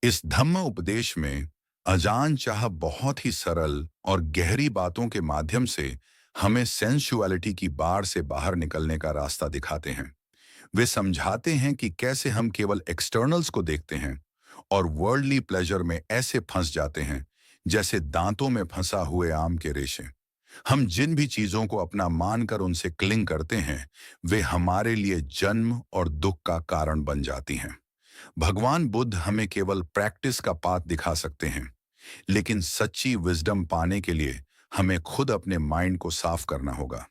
इस धम्म उपदेश में अजान चाह बहुत ही सरल और गहरी बातों के माध्यम से हमें सेंसुअलिटी की बाढ़ से बाहर निकलने का रास्ता दिखाते हैं। वे समझाते हैं कि कैसे हम केवल एक्सटर्नल्स को देखते हैं और वर्ल्डली प्लेजर में ऐसे फंस जाते हैं जैसे दांतों में फंसा हुए आम के रेशे। हम जिन भी चीजों को अपना मानकर उनसे क्लिंग करते हैं, वे हमारे लिए जन्म और दुख का कारण बन जाती हैं। भगवान बुद्ध हमें केवल प्रैक्टिस का पाथ दिखा सकते हैं, लेकिन सच्ची विजडम पाने के लिए हमें खुद अपने माइंड को साफ करना होगा।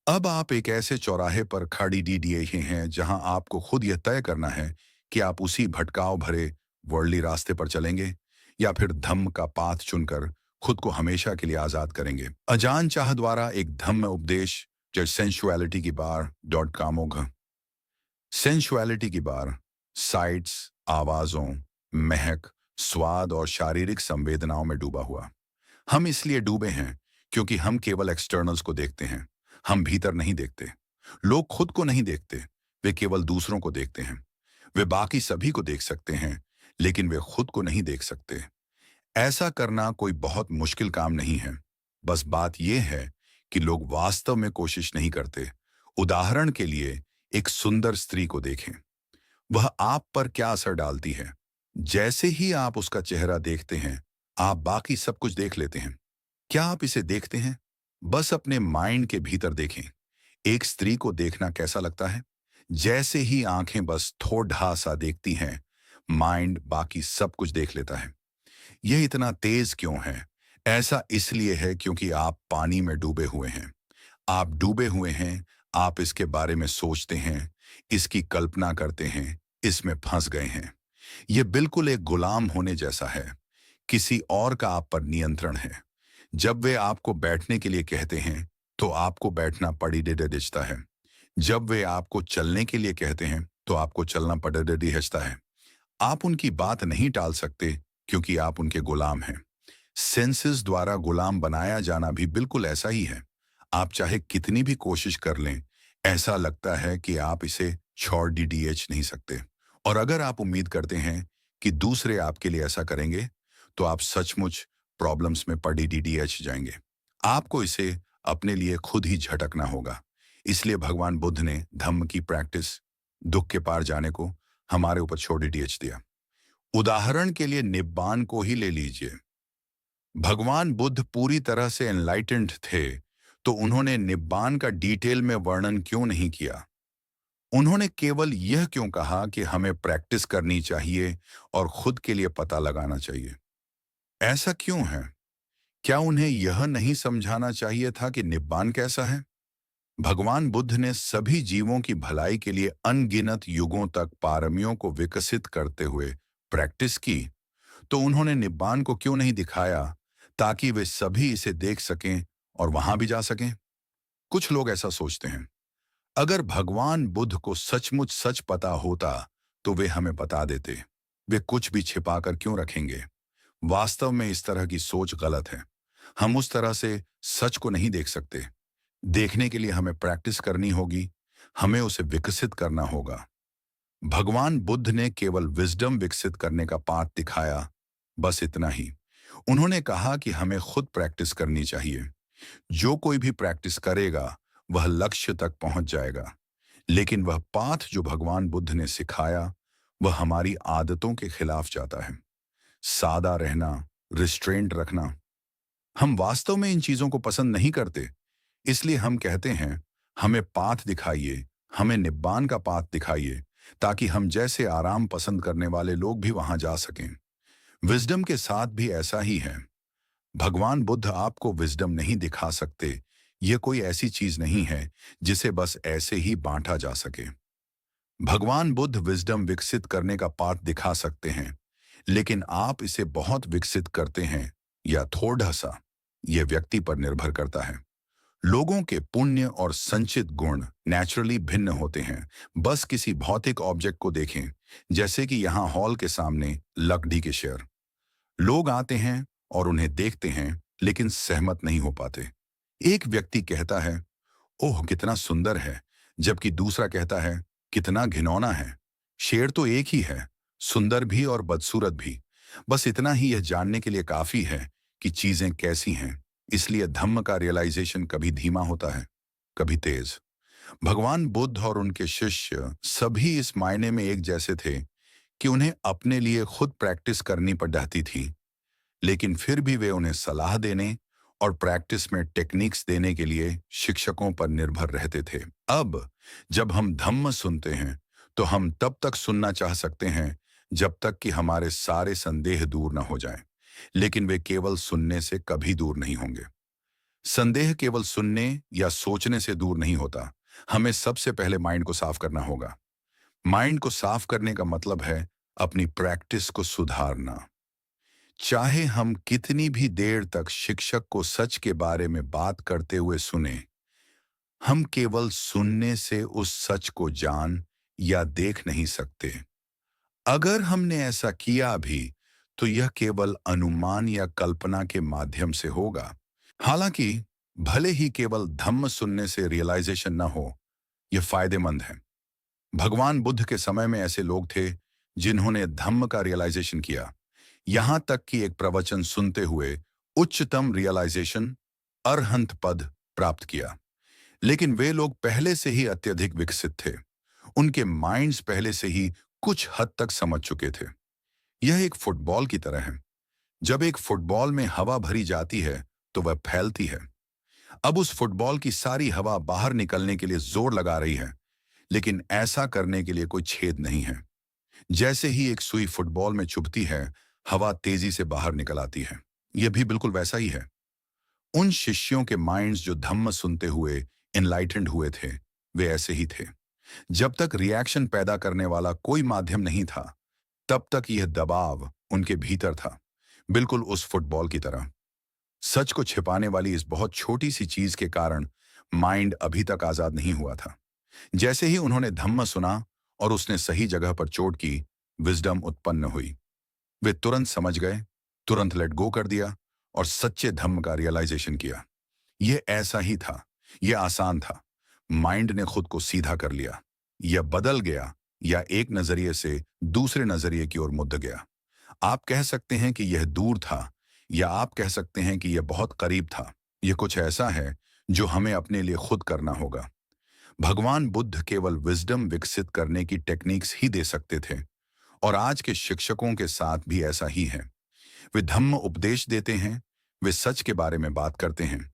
अब आप एक ऐसे चौराहे पर खड़ी डी दिए ही हैं जहां आपको खुद यह तय करना है कि आप उसी भटकाव भरे वर्ldly रास्ते पर चलेंगे या फिर धम्म का पाथ चुनकर खुद को हमेशा के लिए आजाद करेंगे। अजान चाह द्वारा एक धम्म उपदेश, जो सेंसुअलिटी की बार .com। सेंसुअलिटी की बार साइट्स, आवाजों, महक, स्वाद और शारीरिक संवेदनाओं में डूबा हुआ। हम इसलिए डूबे हैं क्योंकि हम केवल एक्सटर्नल्स को देखते हैं। हम भीतर नहीं देखते। लोग खुद को नहीं देखते, वे केवल दूसरों को देखते हैं। वे बाकी सभी को देख सकते हैं, लेकिन वे खुद को नहीं देख सकते। ऐसा करना कोई बहुत मुश्किल काम नहीं है। बस बात यह है कि लोग वास्तव में कोशिश नहीं करते। उदाहरण के लिए, एक सुंदर स्त्री को देखें। वह आप पर क्या असर डालती है? जैसे ही आप उसका चेहरा देखते हैं, आप बाकी सब कुछ देख लेते हैं। क्या आप इसे देखते हैं? बस अपने माइंड के भीतर देखें। एक स्त्री को देखना कैसा लगता है? जैसे ही आंखें बस थोड़ा सा देखती हैं, माइंड बाकी सब कुछ देख लेता है। यह इतना तेज क्यों है? ऐसा इसलिए है क्योंकि आप पानी में डूबे हुए हैं। आप डूबे हुए हैं, आप इसके बारे में सोचते हैं, इसकी कल्पना करते हैं, इसमें फंस गए हैं। यह बिल्कुल एक गुलाम होने जैसा है। किसी और का आप पर नियंत्रण है। जब वे आपको बैठने के लिए कहते हैं, तो आपको बैठना पड़ीडिडहिचता है। जब वे आपको चलने के लिए कहते हैं, तो आपको चलना पड़ीडिडहिचता है। आप उनकी बात नहीं टाल सकते क्योंकि आप उनके गुलाम हैं। सेंसेस द्वारा गुलाम बनाया जाना भी बिल्कुल ऐसा ही है। आप चाहे कितनी भी कोशिश कर लें, ऐसा लगता है कि आप इसे छोड़ डीडीएच नहीं सकते। और अगर आप उम्मीद करते हैं कि दूसरे आपके लिए ऐसा करेंगे, तो आप सचमुच प्रॉब्लम्स में पड़ी डीडीएच जाएंगे। आपको इसे अपने लिए खुद ही झटकना होगा। इसलिए भगवान बुद्ध ने धम्म की प्रैक्टिस, दुख के पार जाने को हमारे ऊपर छोड़ डीडीएच दिया। उदाहरण के लिए निब्बान को ही ले लीजिए। भगवान बुद्ध पूरी तरह से एनलाइटेंड थे, तो उन्होंने निब्बान का डिटेल में वर्णन क्यों नहीं किया? उन्होंने केवल यह क्यों कहा कि हमें प्रैक्टिस करनी चाहिए और खुद के लिए पता लगाना चाहिए? ऐसा क्यों है? क्या उन्हें यह नहीं समझाना चाहिए था कि निब्बान कैसा है? भगवान बुद्ध ने सभी जीवों की भलाई के लिए अनगिनत युगों तक पारमियों को विकसित करते हुए प्रैक्टिस की, तो उन्होंने निब्बान को क्यों नहीं दिखाया ताकि वे सभी इसे देख सकें और वहां भी जा सकें? कुछ लोग ऐसा सोचते हैं, अगर भगवान बुद्ध को सचमुच सच पता होता, तो वे हमें बता देते। वे कुछ भी छिपाकर क्यों रखेंगे? वास्तव में इस तरह की सोच गलत है। हम उस तरह से सच को नहीं देख सकते। देखने के लिए हमें प्रैक्टिस करनी होगी, हमें उसे विकसित करना होगा। भगवान बुद्ध ने केवल विजडम विकसित करने का पाथ दिखाया, बस इतना ही। उन्होंने कहा कि हमें खुद प्रैक्टिस करनी चाहिए। जो कोई भी प्रैक्टिस करेगा, वह लक्ष्य तक पहुंच जाएगा। लेकिन वह पाथ जो भगवान बुद्ध ने सिखाया, वह हमारी आदतों के खिलाफ जाता है। सादा रहना, रिस्ट्रेंट रखना। हम वास्तव में इन चीजों को पसंद नहीं करते। इसलिए हम कहते हैं, हमें पाथ दिखाइए, हमें निब्बान का पाथ दिखाइए, ताकि हम जैसे आराम पसंद करने वाले लोग भी वहां जा सकें। विजडम के साथ भी ऐसा ही है। भगवान बुद्ध आपको विजडम नहीं दिखा सकते। यह कोई ऐसी चीज नहीं है जिसे बस ऐसे ही बांटा जा सके। भगवान बुद्ध विजडम विकसित करने का पाथ दिखा सकते हैं, लेकिन आप इसे बहुत विकसित करते हैं या थोड़ा सा, यह व्यक्ति पर निर्भर करता है। लोगों के पुण्य और संचित गुण नेचुरली भिन्न होते हैं। बस किसी भौतिक ऑब्जेक्ट को देखें, जैसे कि यहाँ हॉल के सामने लकड़ी के शेर। लोग आते हैं और उन्हें देखते हैं, लेकिन सहमत नहीं हो पाते। एक व्यक्ति कहता है, ओह कितना सुंदर है, जबकि दूसरा कहता है, कितना घिनौना है। शेर तो एक ही है, सुंदर भी और बदसूरत भी। बस इतना ही यह जानने के लिए काफी है कि चीजें कैसी हैं। इसलिए धम्म का रियलाइजेशन कभी धीमा होता है, कभी तेज। भगवान बुद्ध और उनके शिष्य सभी इस मायने में एक जैसे थे कि उन्हें अपने लिए खुद प्रैक्टिस करनी पड़ जाती थी, लेकिन फिर भी वे उन्हें सलाह देने और प्रैक्टिस में टेक्निक्स देने के लिए शिक्षकों पर निर्भर रहते थे। अब जब हम धम्म सुनते हैं तो हम तब तक सुनना चाह सकते हैं जब तक कि हमारे सारे संदेह दूर न हो जाएं, लेकिन वे केवल सुनने से कभी दूर नहीं होंगे। संदेह केवल सुनने या सोचने से दूर नहीं होता। हमें सबसे पहले माइंड को साफ करना होगा। माइंड को साफ करने का मतलब है अपनी प्रैक्टिस को सुधारना। चाहे हम कितनी भी देर तक शिक्षक को सच के बारे में बात करते हुए सुने, हम केवल सुनने से उस सच को जान या देख नहीं सकते। अगर हमने ऐसा किया भी, तो यह केवल अनुमान या कल्पना के माध्यम से होगा। हालांकि भले ही केवल धम्म सुनने से रियलाइजेशन न हो, यह फायदेमंद है। भगवान बुद्ध के समय में ऐसे लोग थे जिन्होंने धम्म का रियलाइजेशन किया, यहां तक कि एक प्रवचन सुनते हुए उच्चतम रियलाइजेशन, अरहंत पद प्राप्त किया। लेकिन वे लोग पहले से ही अत्यधिक विकसित थे। उनके माइंड्स पहले से ही कुछ हद तक समझ चुके थे। यह एक फुटबॉल की तरह है। जब एक फुटबॉल में हवा भरी जाती है तो वह फैलती है। अब उस फुटबॉल की सारी हवा बाहर निकलने के लिए जोर लगा रही है, लेकिन ऐसा करने के लिए कोई छेद नहीं है। जैसे ही एक सुई फुटबॉल में चुभती है, हवा तेजी से बाहर निकल आती है। यह भी बिल्कुल वैसा ही है। उन शिष्यों के माइंड्स जो धम्म सुनते हुए इनलाइटेंड हुए थे, वे ऐसे ही थे। जब तक रिएक्शन पैदा करने वाला कोई माध्यम नहीं था, तब तक यह दबाव उनके भीतर था, बिल्कुल उस फुटबॉल की तरह। सच को छिपाने वाली इस बहुत छोटी सी चीज के कारण माइंड अभी तक आजाद नहीं हुआ था। जैसे ही उन्होंने धम्म सुना और उसने सही जगह पर चोट की, विजडम उत्पन्न हुई। वे तुरंत समझ गए, तुरंत लेट गो कर दिया और सच्चे धम्म का रियलाइजेशन किया। यह ऐसा ही था, यह आसान था। माइंड ने खुद को सीधा कर लिया, यह बदल गया या एक नजरिए से दूसरे नजरिए की ओर मुड़ गया। आप कह सकते हैं कि यह दूर था, या आप कह सकते हैं कि यह बहुत करीब था। यह कुछ ऐसा है जो हमें अपने लिए खुद करना होगा। भगवान बुद्ध केवल विजडम विकसित करने की टेक्निक्स ही दे सकते थे, और आज के शिक्षकों के साथ भी ऐसा ही है। वे धम्म उपदेश देते हैं, वे सच के बारे में बात करते हैं,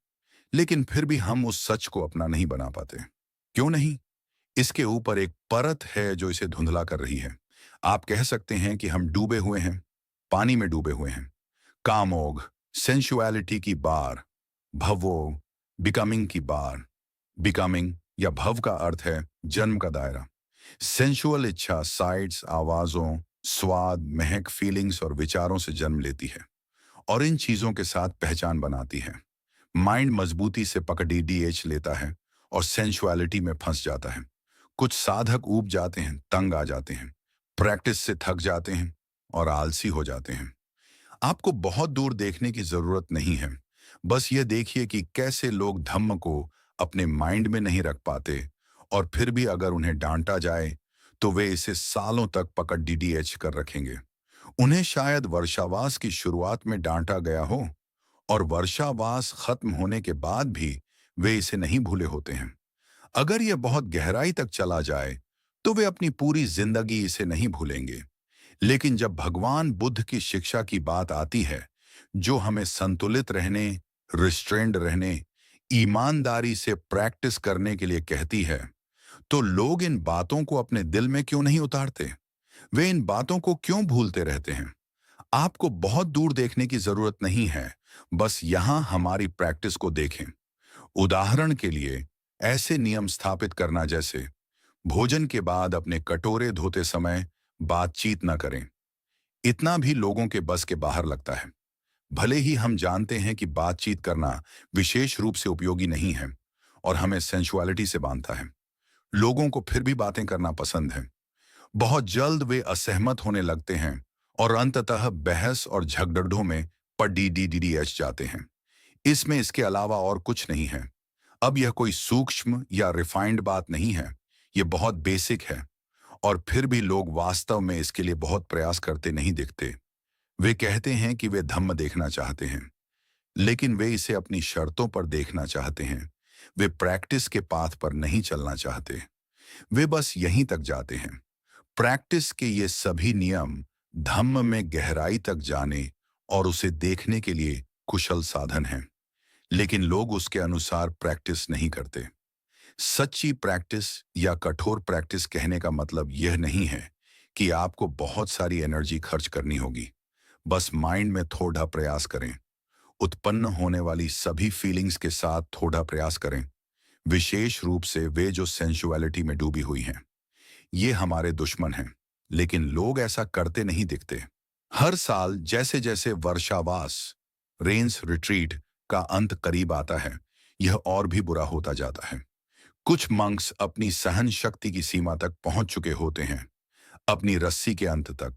लेकिन फिर भी हम उस सच को अपना नहीं बना पाते। क्यों नहीं? इसके ऊपर एक परत है जो इसे धुंधला कर रही है। आप कह सकते हैं कि हम डूबे हुए हैं, पानी में डूबे हुए हैं। कामोग, सेंसुअलिटी की बार, भवोग, बिकमिंग की बार। बिकमिंग या भव का अर्थ है जन्म का दायरा। सेंसुअल इच्छा साइट्स, आवाजों, स्वाद, महक, फीलिंग्स और विचारों से जन्म लेती है और इन चीजों के साथ पहचान बनाती है। माइंड मजबूती से पकड़ डीएच लेता है और सेंसुअलिटी में फंस जाता है। कुछ साधक ऊब जाते हैं, तंग आ जाते हैं, प्रैक्टिस से थक जाते हैं और आलसी हो जाते हैं। आपको बहुत दूर देखने की जरूरत नहीं है। बस ये देखिए कि कैसे लोग धम्म को अपने माइंड में नहीं रख पाते, और फिर भी अगर उन्हें डांटा जाए तो वे इसे सालों तक पकड़ डीडीएच कर रखेंगे। उन्हें शायद वर्षावास की शुरुआत में डांटा गया हो, और वर्षावास खत्म होने के बाद भी वे इसे नहीं भूले होते हैं। अगर यह बहुत गहराई तक चला जाए तो वे अपनी पूरी जिंदगी इसे नहीं भूलेंगे। लेकिन जब भगवान बुद्ध की शिक्षा की बात आती है, जो हमें संतुलित रहने, रिस्ट्रेंड रहने, ईमानदारी से प्रैक्टिस करने के लिए कहती है, तो लोग इन बातों को अपने दिल में क्यों नहीं उतारते? वे इन बातों को क्यों भूलते रहते हैं? आपको बहुत दूर देखने की जरूरत नहीं है, बस यहां हमारी प्रैक्टिस को देखें। उदाहरण के लिए, ऐसे नियम स्थापित करना जैसे भोजन के बाद अपने कटोरे धोते समय बातचीत न करें। इतना भी लोगों के बस के बाहर लगता है। भले ही हम जानते हैं कि बातचीत करना विशेष रूप से उपयोगी नहीं है और हमें सेंसुअलिटी से बांधता है, लोगों को फिर भी बातें करना पसंद है। बहुत जल्द वे असहमत होने लगते हैं और अंततः बहस और झगड़ों में पड़ जाते हैं। इसमें इसके अलावा और कुछ नहीं है। अब यह कोई सूक्ष्म या रिफाइंड बात नहीं है, यह बहुत बेसिक है। और फिर भी लोग वास्तव में इसके लिए बहुत प्रयास करते नहीं दिखते। वे कहते हैं कि वे धम्म देखना चाहते हैं, लेकिन वे इसे अपनी शर्तों पर देखना चाहते हैं। वे प्रैक्टिस के पाथ पर नहीं चलना चाहते। वे बस यहीं तक जाते हैं। प्रैक्टिस के ये सभी नियम धम्म में गहराई तक जाने और उसे देखने के लिए कुशल साधन हैं, लेकिन लोग उसके अनुसार प्रैक्टिस नहीं करते। सच्ची प्रैक्टिस या कठोर प्रैक्टिस कहने का मतलब यह नहीं है कि आपको बहुत सारी एनर्जी खर्च करनी होगी। बस माइंड में थोड़ा प्रयास करें, उत्पन्न होने वाली सभी फीलिंग्स के साथ थोड़ा प्रयास करें, विशेष रूप से वे जो सेंसुअलिटी में डूबी हुई हैं। ये हमारे दुश्मन हैं, लेकिन लोग ऐसा करते नहीं दिखते। हर साल जैसे जैसे वर्षावास, रेन्स रिट्रीट का अंत करीब आता है, यह और भी बुरा होता जाता है। कुछ मंक्स अपनी सहन शक्ति की सीमा तक पहुंच चुके होते हैं, अपनी रस्सी के अंत तक।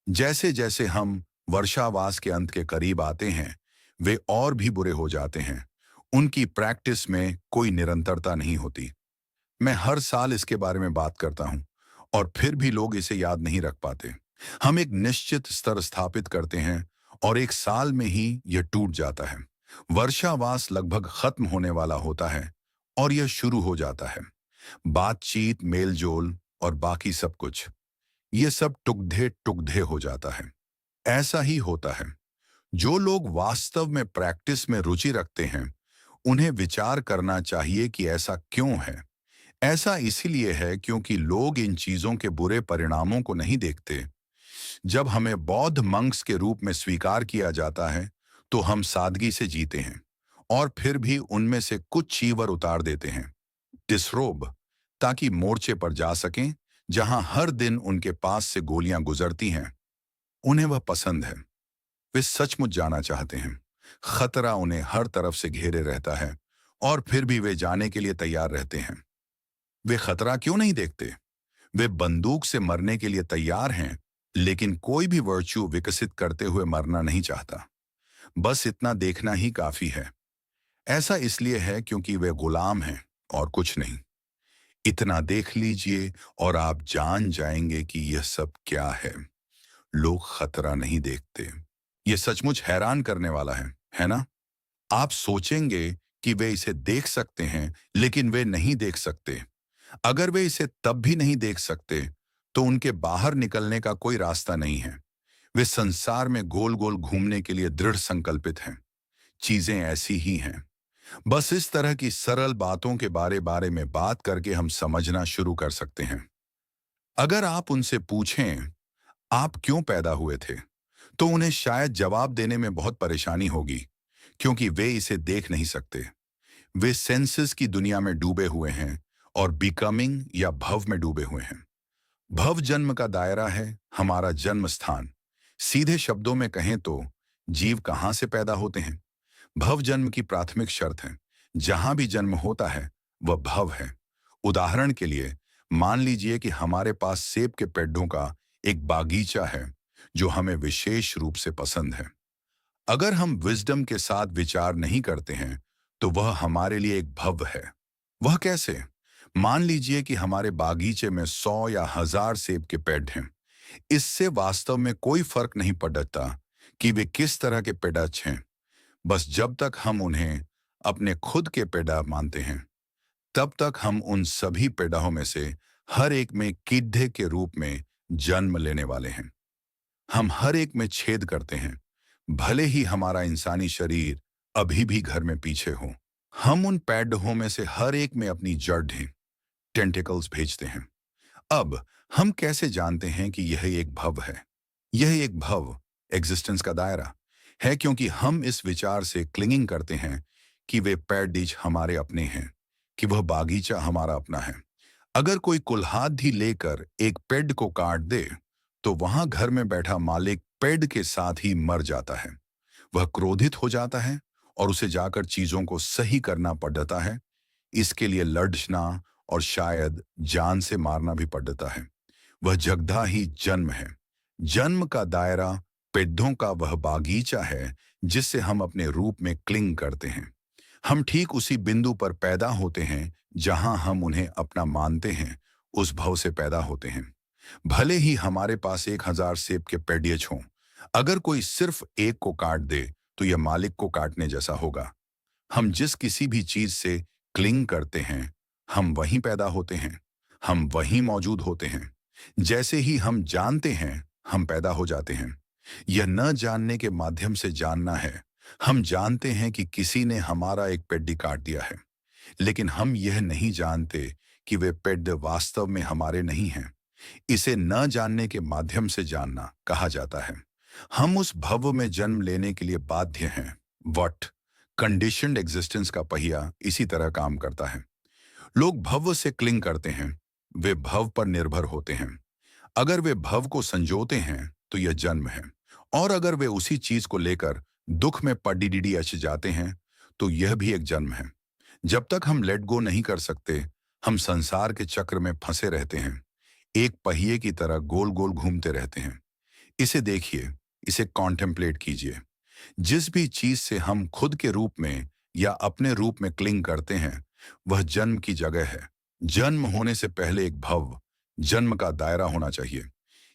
जैसे जैसे हम वर्षावास के अंत के करीब आते हैं, वे और भी बुरे हो जाते हैं। उनकी प्रैक्टिस में कोई निरंतरता नहीं होती। मैं हर साल इसके बारे में बात करता हूं, और फिर भी लोग इसे याद नहीं रख पाते। हम एक निश्चित स्तर स्थापित करते हैं और एक साल में ही यह टूट जाता है। वर्षावास लगभग खत्म होने वाला होता है और यह शुरू हो जाता है। बातचीत, मेलजोल और बाकी सब कुछ, ये सब टुकधे टुकधे हो जाता है। ऐसा ही होता है। जो लोग वास्तव में प्रैक्टिस में रुचि रखते हैं, उन्हें विचार करना चाहिए कि ऐसा क्यों है। ऐसा इसीलिए है क्योंकि लोग इन चीजों के बुरे परिणामों को नहीं देखते। जब हमें बौद्ध मंक्स के रूप में स्वीकार किया जाता है, तो हम सादगी से जीते हैं और फिर भी उनमें से कुछ चीवर उतार देते हैं, डिसरोब, ताकि मोर्चे पर जा सकें, जहां हर दिन उनके पास से गोलियां गुजरती हैं। उन्हें वह पसंद है। वे सचमुच जाना चाहते हैं। खतरा उन्हें हर तरफ से घेरे रहता है और फिर भी वे जाने के लिए तैयार रहते हैं। वे खतरा क्यों नहीं देखते? वे बंदूक से मरने के लिए तैयार हैं, लेकिन कोई भी वर्च्यू विकसित करते हुए मरना नहीं चाहता। बस इतना देखना ही काफी है। ऐसा इसलिए है क्योंकि वे गुलाम हैं और कुछ नहीं। इतना देख लीजिए और आप जान जाएंगे कि यह सब क्या है। लोग खतरा नहीं देखते। यह सचमुच हैरान करने वाला है ना? आप सोचेंगे कि वे इसे देख सकते हैं, लेकिन वे नहीं देख सकते। अगर वे इसे तब भी नहीं देख सकते, तो उनके बाहर निकलने का कोई रास्ता नहीं है। वे संसार में गोल गोल घूमने के लिए दृढ़ संकल्पित हैं। चीजें ऐसी ही हैं। बस इस तरह की सरल बातों के बारे में बात करके हम समझना शुरू कर सकते हैं। अगर आप उनसे पूछें, आप क्यों पैदा हुए थे, तो उन्हें शायद जवाब देने में बहुत परेशानी होगी, क्योंकि वे इसे देख नहीं सकते। वे सेंसेस की दुनिया में डूबे हुए हैं और बिकमिंग या भव में डूबे हुए हैं। भव जन्म का दायरा है, हमारा जन्म स्थान। सीधे शब्दों में कहें तो जीव कहां से पैदा होते हैं? भव जन्म की प्राथमिक शर्त है। जहां भी जन्म होता है, वह भव है। उदाहरण के लिए मान लीजिए कि हमारे पास सेब के पेड़ों का एक बागीचा है, जो हमें विशेष रूप से पसंद है। अगर हम विजडम के साथ विचार नहीं करते हैं, तो वह हमारे लिए एक भव है। वह कैसे? मान लीजिए कि हमारे बागीचे में 100 या 1000 सेब के पेड़ हैं। इससे वास्तव में कोई फर्क नहीं पड़ता कि वे किस तरह के पेड़ हैं। बस जब तक हम उन्हें अपने खुद के पेड़ मानते हैं, तब तक हम उन सभी पेड़ों में से हर एक में कीड़े के रूप में जन्म लेने वाले हैं। हम हर एक में छेद करते हैं, भले ही हमारा इंसानी शरीर अभी भी घर में पीछे हो। हम उन पेड़ों में से हर एक में अपनी जड़ें, टेंटिकल्स भेजते हैं। अब हम कैसे जानते हैं कि यह एक भव है? यह एक भव, एग्जिस्टेंस का दायरा है, क्योंकि हम इस विचार से क्लिंगिंग करते हैं कि वे पेड़ हमारे अपने हैं, कि वह बागीचा हमारा अपना है। अगर कोई कुल्हाड़ी लेकर एक पेड़ को काट दे, तो वहां घर में बैठा मालिक पेड़ के साथ ही मर जाता है। वह क्रोधित हो जाता है और उसे जाकर चीजों को सही करना पड़ता है। इसके लिए लड़ना और शायद जान से मारना भी पड़ता है। वह जगदा ही जन्म है। जन्म का दायरा पेड़ों का वह बागीचा है जिससे हम अपने रूप में क्लिंग करते हैं। हम ठीक उसी बिंदु पर पैदा होते हैं जहां हम उन्हें अपना मानते हैं उस भव से पैदा होते हैं। भले ही हमारे पास 1000 सेब के पेडियच हों, अगर कोई सिर्फ एक को काट दे तो यह मालिक को काटने जैसा होगा। हम जिस किसी भी चीज से क्लिंग करते हैं, हम वहीं पैदा होते हैं, हम वहीं मौजूद होते हैं। जैसे ही हम जानते हैं, हम पैदा हो जाते हैं। यह न जानने के माध्यम से जानना है। हम जानते हैं कि किसी ने हमारा एक पेड्डी काट दिया है, लेकिन हम यह नहीं जानते कि वे पेड वास्तव में हमारे नहीं हैं। इसे न जानने के माध्यम से जानना कहा जाता है। हम उस भव में जन्म लेने के लिए बाध्य हैं। वट कंडीशनड एग्जिस्टेंस का पहिया इसी तरह काम करता है। लोग भव से क्लिंग करते हैं, वे भव पर निर्भर होते हैं। अगर वे भव को संजोते हैं तो यह जन्म है, और अगर वे उसी चीज को लेकर दुख में पडीडीडी अच जाते हैं तो यह भी एक जन्म है। जब तक हम लेट गो नहीं कर सकते, हम संसार के चक्र में फंसे रहते हैं, एक पहिए की तरह गोल गोल घूमते रहते हैं। इसे देखिए, इसे कॉन्टेम्पलेट कीजिए। जिस भी चीज से हम खुद के रूप में या अपने रूप में क्लिंग करते हैं, वह जन्म की जगह है। जन्म होने से पहले एक भव, जन्म का दायरा होना चाहिए।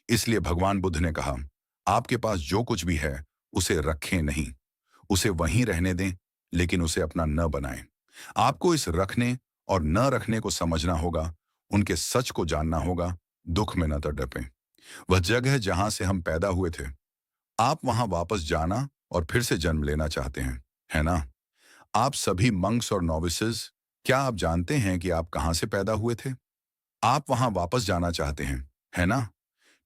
इसलिए भगवान बुद्ध ने कहा, आपके पास जो कुछ भी है उसे रखें नहीं, उसे वहीं रहने दें, लेकिन उसे अपना न बनाएं। आपको इस रखने और न रखने को समझना होगा, उनके सच को जानना होगा। दुख में न तड़पें। वह जगह जहां से हम पैदा हुए थे, आप वहां वापस जाना और फिर से जन्म लेना चाहते हैं, है ना? आप सभी मंक्स और नोविसेस, क्या आप जानते हैं कि आप कहां से पैदा हुए थे? आप वहां वापस जाना चाहते हैं, है ना?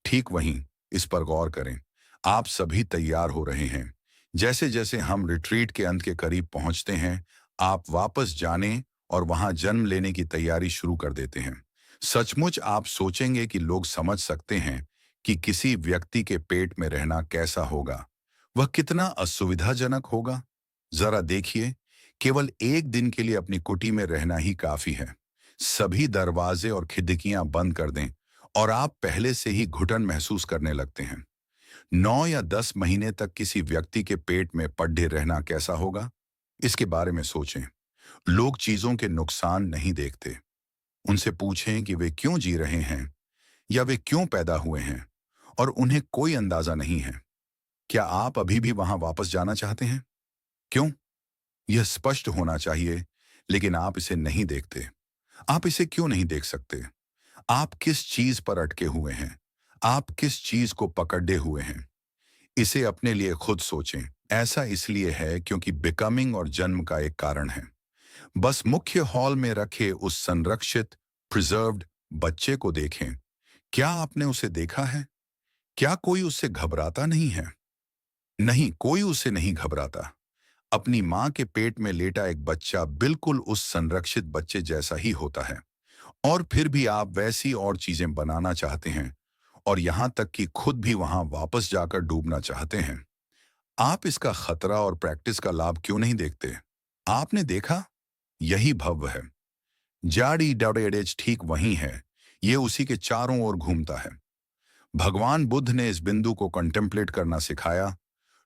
ठीक वहीं, इस पर गौर करें। आप सभी तैयार हो रहे हैं। जैसे जैसे हम रिट्रीट के अंत के करीब पहुंचते हैं, आप वापस जाने और वहां जन्म लेने की तैयारी शुरू कर देते हैं। सचमुच आप सोचेंगे कि लोग समझ सकते हैं कि किसी व्यक्ति के पेट में रहना कैसा होगा, वह कितना असुविधाजनक होगा। जरा देखिए, केवल एक दिन के लिए अपनी कुटी में रहना ही काफी है। सभी दरवाजे और खिड़कियां बंद कर दें और आप पहले से ही घुटन महसूस करने लगते हैं। 9 या 10 महीने तक किसी व्यक्ति के पेट में पड्डे रहना कैसा होगा, इसके बारे में सोचें। लोग चीजों के नुकसान नहीं देखते। उनसे पूछें कि वे क्यों जी रहे हैं या वे क्यों पैदा हुए हैं, और उन्हें कोई अंदाजा नहीं है। क्या आप अभी भी वहां वापस जाना चाहते हैं? क्यों? यह स्पष्ट होना चाहिए, लेकिन आप इसे नहीं देखते। आप इसे क्यों नहीं देख सकते? आप किस चीज पर अटके हुए हैं? आप किस चीज को पकड़े हुए हैं? इसे अपने लिए खुद सोचें। ऐसा इसलिए है क्योंकि बिकमिंग और जन्म का एक कारण है। बस मुख्य हॉल में रखे उस संरक्षित, प्रिजर्व्ड बच्चे को देखें। क्या आपने उसे देखा है? क्या कोई उससे घबराता नहीं है? नहीं, कोई उससे नहीं घबराता। अपनी मां के पेट में लेटा एक बच्चा बिल्कुल उस संरक्षित बच्चे जैसा ही होता है, और फिर भी आप वैसी और चीजें बनाना चाहते हैं, और यहां तक कि खुद भी वहां वापस जाकर डूबना चाहते हैं। आप इसका खतरा और प्रैक्टिस का लाभ क्यों नहीं देखते? आपने देखा, यही भव्य है। जाड़ी डडेडेज ठीक वही है। ये उसी के चारों ओर घूमता है। भगवान बुद्ध ने इस बिंदु को कंटेम्पलेट करना सिखाया।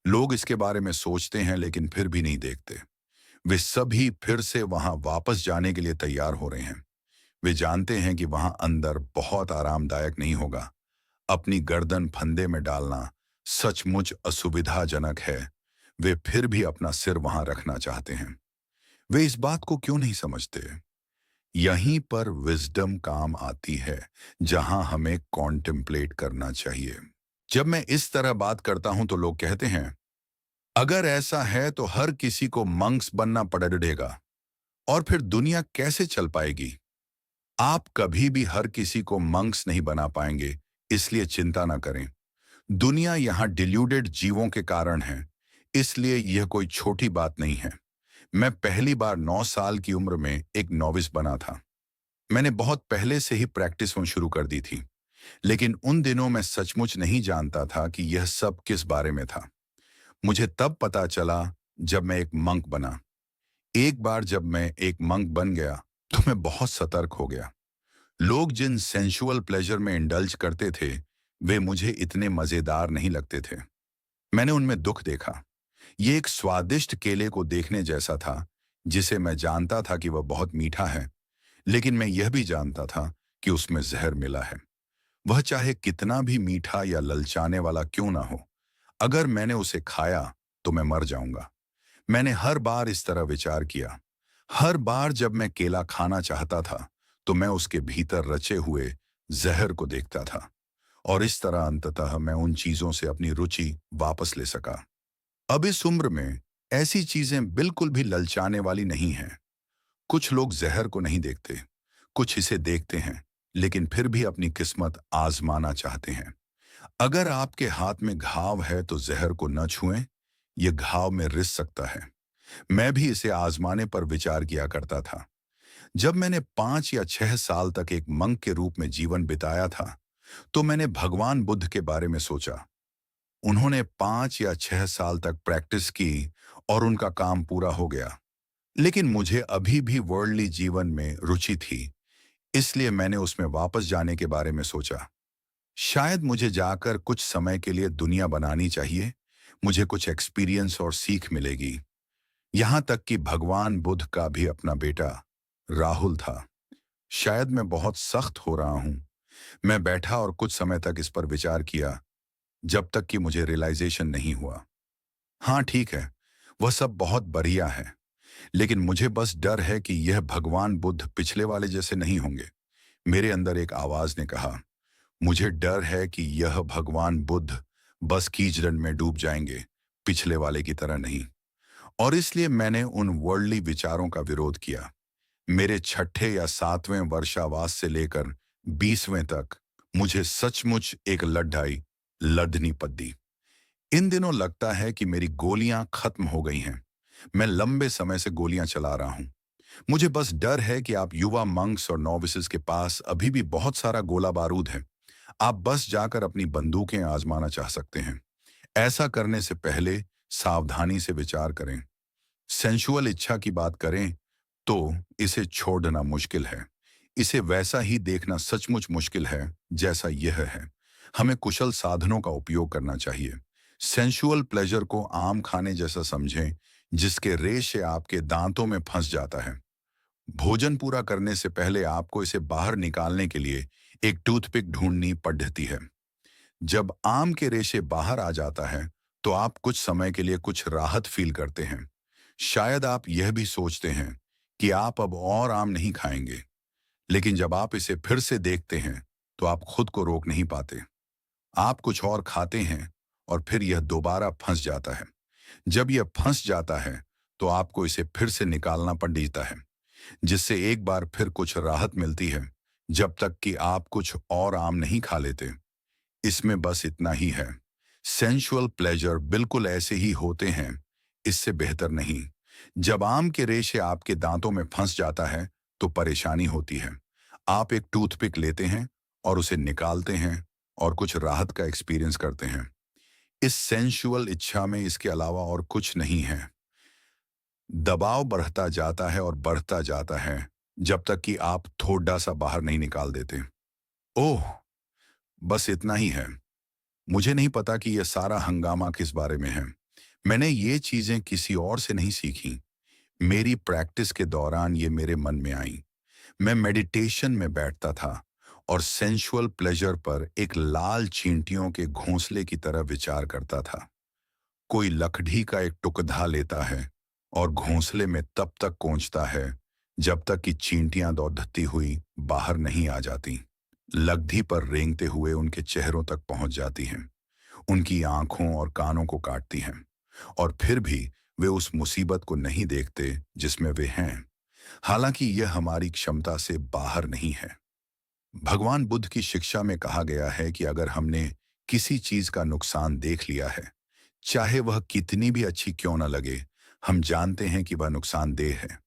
लोग इसके बारे में सोचते हैं, लेकिन फिर भी नहीं देखते। वे सभी फिर से वहां वापस जाने के लिए तैयार हो रहे हैं। वे जानते हैं कि वहां अंदर बहुत आरामदायक नहीं होगा। अपनी गर्दन फंदे में डालना सचमुच असुविधाजनक है। वे फिर भी अपना सिर वहां रखना चाहते हैं। वे इस बात को क्यों नहीं समझते? यहीं पर विजडम काम आती है, जहां हमें कॉन्टेम्पलेट करना चाहिए। जब मैं इस तरह बात करता हूं तो लोग कहते हैं, अगर ऐसा है तो हर किसी को मंक्स बनना पड़ेगा, और फिर दुनिया कैसे चल पाएगी? आप कभी भी हर किसी को मंक्स नहीं बना पाएंगे, इसलिए चिंता ना करें। दुनिया यहाँ डिल्यूडेड जीवों के कारण है, इसलिए यह कोई छोटी बात नहीं है। मैं पहली बार 9 साल की उम्र में एक नॉविस बना था। मैंने बहुत पहले से ही प्रैक्टिस शुरू कर दी थी, लेकिन उन दिनों मैं सचमुच नहीं जानता था कि यह सब किस बारे में था। मुझे तब पता चला जब मैं एक मंक बना। एक बार जब मैं एक मंक बन गया तो मैं बहुत सतर्क हो गया। लोग जिन सेंसुअल प्लेजर में इंडल्ज करते थे, वे मुझे इतने मजेदार नहीं लगते थे। मैंने उनमें दुख देखा। ये एक स्वादिष्ट केले को देखने जैसा था, जिसे मैं जानता था कि वह बहुत मीठा है, लेकिन मैं यह भी जानता था कि उसमें जहर मिला है। वह चाहे कितना भी मीठा या ललचाने वाला क्यों ना हो, अगर मैंने उसे खाया तो मैं मर जाऊंगा। मैंने हर बार इस तरह विचार किया। हर बार जब मैं केला खाना चाहता था, तो मैं उसके भीतर रचे हुए जहर को देखता था। और इस तरह अंततः मैं उन चीजों से अपनी रुचि वापस ले सका। अब इस उम्र में ऐसी चीजें बिल्कुल भी ललचाने वाली नहीं हैं। कुछ लोग जहर को नहीं देखते, कुछ इसे देखते हैं, लेकिन फिर भी अपनी किस्मत आजमाना चाहते हैं। अगर आपके हाथ में घाव है तो जहर को न छुएं, यह घाव में रिस सकता है। मैं भी इसे आजमाने पर विचार किया करता था। जब मैंने 5 या 6 साल तक एक मंक के रूप में जीवन बिताया था, तो मैंने भगवान बुद्ध के बारे में सोचा। उन्होंने 5 या 6 साल तक प्रैक्टिस की और उनका काम पूरा हो गया। लेकिन मुझे अभी भी वर्ल्डली जीवन में रुचि थी, इसलिए मैंने उसमें वापस जाने के बारे में सोचा। शायद मुझे जाकर कुछ समय के लिए दुनिया बनानी चाहिए। मुझे कुछ एक्सपीरियंस और सीख मिलेगी। यहां तक कि भगवान बुद्ध का भी अपना बेटा राहुल था। शायद मैं बहुत सख्त हो रहा हूं। मैं बैठा और कुछ समय तक इस पर विचार किया, जब तक कि मुझे रियलाइजेशन नहीं हुआ। हाँ ठीक है, वह सब बहुत बढ़िया है, लेकिन मुझे बस डर है कि यह भगवान बुद्ध पिछले वाले जैसे नहीं होंगे। मेरे अंदर एक आवाज ने कहा, मुझे डर है कि यह भगवान बुद्ध बस कीचड़ में डूब जाएंगे, पिछले वाले की तरह नहीं। और इसलिए मैंने उन वर्ल्डली विचारों का विरोध किया। मेरे छठे या सातवें वर्षावास से लेकर 20वें तक मुझे सचमुच एक लड़ाई लड़नी पड़ी। इन दिनों लगता है कि मेरी गोलियां खत्म हो गई हैं। मैं लंबे समय से गोलियां चला रहा हूं। मुझे बस डर है कि आप युवा मंक्स और नोविसेस के पास अभी भी बहुत सारा गोला बारूद है। आप बस जाकर अपनी बंदूकें आजमाना चाह सकते हैं। ऐसा करने से पहले सावधानी से विचार करें। सेंसुअल इच्छा की बात करें तो इसे छोड़ना मुश्किल है। इसे वैसा ही देखना सचमुच मुश्किल है जैसा यह है। हमें कुशल साधनों का उपयोग करना चाहिए। सेंसुअल प्लेजर को आम खाने जैसा समझें, जिसके रेशे आपके दांतों में फंस जाता है। भोजन पूरा करने से पहले आपको इसे बाहर निकालने के लिए एक टूथपिक ढूंढनी पड़ती है। जब आम के रेशे बाहर आ जाता है, तो आप कुछ समय के लिए कुछ राहत फील करते हैं। शायद आप यह भी सोचते हैं कि आप अब और आम नहीं खाएंगे, लेकिन जब आप इसे फिर से देखते हैं, तो आप खुद को रोक नहीं पाते। आप कुछ और खाते हैं और फिर यह दोबारा फंस जाता है। जब यह फंस जाता है, तो आपको इसे फिर से निकालना पड़ता है, जिससे एक बार फिर कुछ राहत मिलती है, जब तक कि आप कुछ और आम नहीं खा लेते। इसमें बस इतना ही है। सेंसुअल प्लेजर बिल्कुल ऐसे ही होते हैं, इससे बेहतर नहीं। जब आम के रेशे आपके दांतों में फंस जाता है, तो परेशानी होती है। आप एक टूथपिक लेते हैं और उसे निकालते हैं और कुछ राहत का एक्सपीरियंस करते हैं। इस सेंसुअल इच्छा में इसके अलावा और कुछ नहीं है। दबाव बढ़ता जाता है और बढ़ता जाता है, जब तक कि आप थोड़ा सा बाहर नहीं निकाल देते। ओह, बस इतना ही है। मुझे नहीं पता कि यह सारा हंगामा किस बारे में है। मैंने ये चीजें किसी और से नहीं सीखी। मेरी प्रैक्टिस के दौरान ये मेरे मन में आई। मैं मेडिटेशन में बैठता था और सेंसुअल प्लेजर पर एक लाल चींटियों के घोंसले की तरह विचार करता था। कोई लकड़ी का एक टुकड़ा लेता है और घोंसले में तब तक कोंचता है, जब तक कि चींटियां दौड़ती हुई बाहर नहीं आ जाती। लकड़ी पर रेंगते हुए उनके चेहरों तक पहुंच जाती हैं, उनकी आंखों और कानों को काटती हैं, और फिर भी वे उस मुसीबत को नहीं देखते जिसमें वे हैं। हालांकि यह हमारी क्षमता से बाहर नहीं है। भगवान बुद्ध की शिक्षा में कहा गया है कि अगर हमने किसी चीज का नुकसान देख लिया है, चाहे वह कितनी भी अच्छी क्यों न लगे, हम जानते हैं कि वह नुकसानदेह है।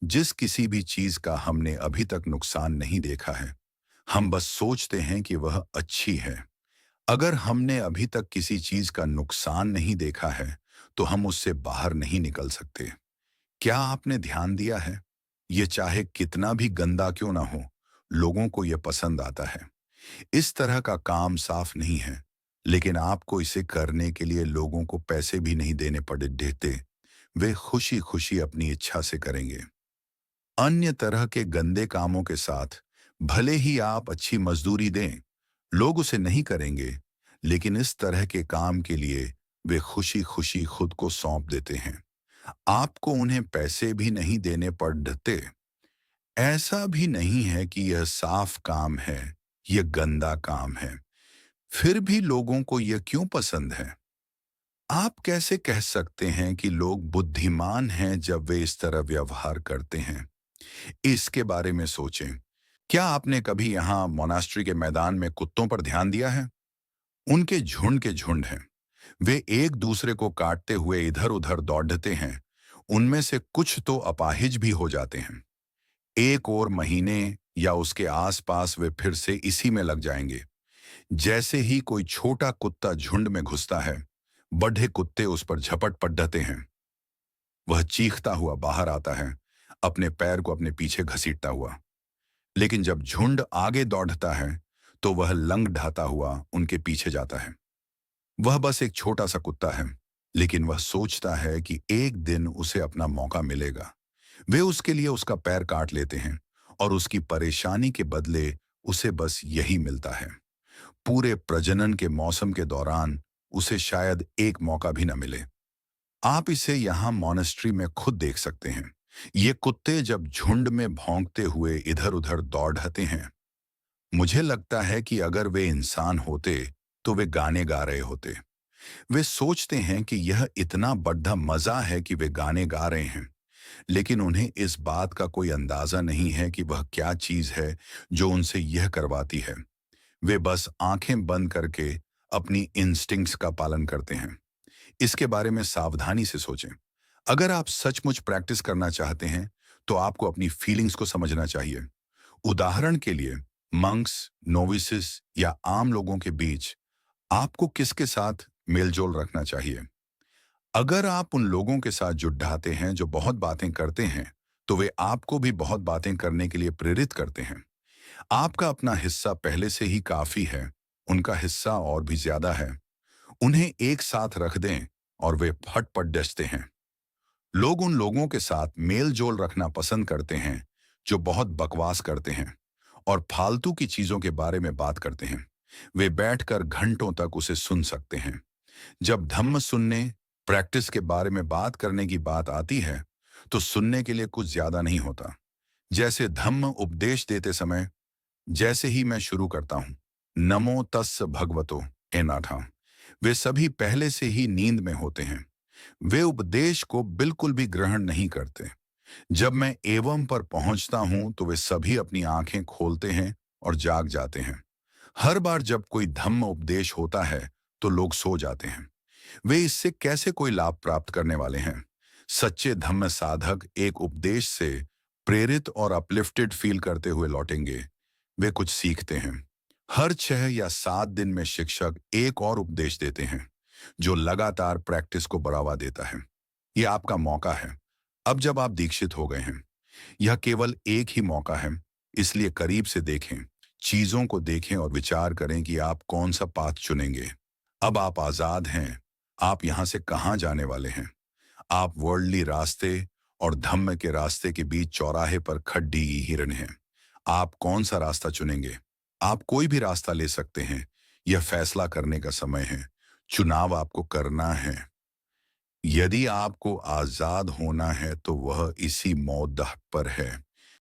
जिस किसी भी चीज का हमने अभी तक नुकसान नहीं देखा है, हम बस सोचते हैं कि वह अच्छी है। अगर हमने अभी तक किसी चीज का नुकसान नहीं देखा है, तो हम उससे बाहर नहीं निकल सकते। क्या आपने ध्यान दिया है? ये चाहे कितना भी गंदा क्यों ना हो, लोगों को यह पसंद आता है। इस तरह का काम साफ नहीं है, लेकिन आपको इसे करने के लिए लोगों को पैसे भी नहीं देने पड़े देते। वे खुशी खुशी अपनी इच्छा से करेंगे। अन्य तरह के गंदे कामों के साथ भले ही आप अच्छी मजदूरी दें, लोग उसे नहीं करेंगे, लेकिन इस तरह के काम के लिए वे खुशी खुशी खुद को सौंप देते हैं। आपको उन्हें पैसे भी नहीं देने पड़ते। ऐसा भी नहीं है कि यह साफ काम है, यह गंदा काम है। फिर भी लोगों को यह क्यों पसंद है? आप कैसे कह सकते हैं कि लोग बुद्धिमान हैं जब वे इस तरह व्यवहार करते हैं? इसके बारे में सोचें। क्या आपने कभी यहाँ मोनास्ट्री के मैदान में कुत्तों पर ध्यान दिया है? उनके झुंड के झुंड हैं। वे एक दूसरे को काटते हुए इधर उधर दौड़ते हैं। उनमें से कुछ तो अपाहिज भी हो जाते हैं। एक और महीने या उसके आसपास वे फिर से इसी में लग जाएंगे। जैसे ही कोई छोटा कुत्ता झुंड में घुसता है, बड़े कुत्ते उस पर झपट पड़ते हैं। वह चीखता हुआ बाहर आता है, अपने पैर को अपने पीछे घसीटता हुआ। लेकिन जब झुंड आगे दौड़ता है, तो वह लंग ढाता हुआ उनके पीछे जाता है। वह बस एक छोटा सा कुत्ता है, लेकिन वह सोचता है कि एक दिन उसे अपना मौका मिलेगा। वे उसके लिए उसका पैर काट लेते हैं और उसकी परेशानी के बदले उसे बस यही मिलता है। पूरे प्रजनन के मौसम के दौरान उसे शायद एक मौका भी न मिले। आप इसे यहाँ मॉनेस्ट्री में खुद देख सकते हैं। ये कुत्ते जब झुंड में भौंकते हुए इधर उधर दौड़ते हैं, मुझे लगता है कि अगर वे इंसान होते तो वे गाने गा रहे होते। वे सोचते हैं कि यह इतना बड़ा मजा है कि वे गाने गा रहे हैं, लेकिन उन्हें इस बात का कोई अंदाजा नहीं है कि वह क्या चीज है जो उनसे यह करवाती है। वे बस आंखें बंद करके अपनी इंस्टिंक्ट्स का पालन करते हैं। इसके बारे में सावधानी से सोचें। अगर आप सचमुच प्रैक्टिस करना चाहते हैं, तो आपको अपनी फीलिंग्स को समझना चाहिए। उदाहरण के लिए, मंक्स, नोविसिस या आम लोगों के बीच आपको किसके साथ मेलजोल रखना चाहिए? अगर आप उन लोगों के साथ जुट जाते हैं जो बहुत बातें करते हैं, तो वे आपको भी बहुत बातें करने के लिए प्रेरित करते हैं। आपका अपना हिस्सा पहले से ही काफी है, उनका हिस्सा और भी ज्यादा है। उन्हें एक साथ रख दें और वे फटपट डसते हैं। लोग उन लोगों के साथ मेल जोल रखना पसंद करते हैं जो बहुत बकवास करते हैं और फालतू की चीजों के बारे में बात करते हैं। वे बैठकर घंटों तक उसे सुन सकते हैं। जब धम्म सुनने, प्रैक्टिस के बारे में बात करने की बात आती है, तो सुनने के लिए कुछ ज्यादा नहीं होता। जैसे धम्म उपदेश देते समय, जैसे ही मैं शुरू करता हूं, नमो तस्स भगवतो एनाथा, वे सभी पहले से ही नींद में होते हैं। वे उपदेश को बिल्कुल भी ग्रहण नहीं करते। जब मैं एवं पर पहुंचता हूं, तो वे सभी अपनी आंखें खोलते हैं और जाग जाते हैं। हर बार जब कोई धम्म उपदेश होता है, तो लोग सो जाते हैं। वे इससे कैसे कोई लाभ प्राप्त करने वाले हैं? सच्चे धम्म साधक एक उपदेश से प्रेरित और अपलिफ्टेड फील करते हुए लौटेंगे। वे कुछ सीखते हैं। हर 6 या 7 दिन में शिक्षक एक और उपदेश देते हैं, जो लगातार प्रैक्टिस को बढ़ावा देता है। यह आपका मौका है। अब जब आप दीक्षित हो गए हैं, यह केवल एक ही मौका है। इसलिए करीब से देखें, चीजों को देखें और विचार करें कि आप कौन सा पाथ चुनेंगे। अब आप आजाद हैं। आप यहां से कहां जाने वाले हैं? आप वर्ल्डली रास्ते और धम्म के रास्ते के बीच चौराहे पर खड्डी हिरन हैं। आप कौन सा रास्ता चुनेंगे? आप कोई भी रास्ता ले सकते हैं। यह फैसला करने का समय है। चुनाव आपको करना है। यदि आपको आजाद होना है, तो वह इसी मौदह पर है।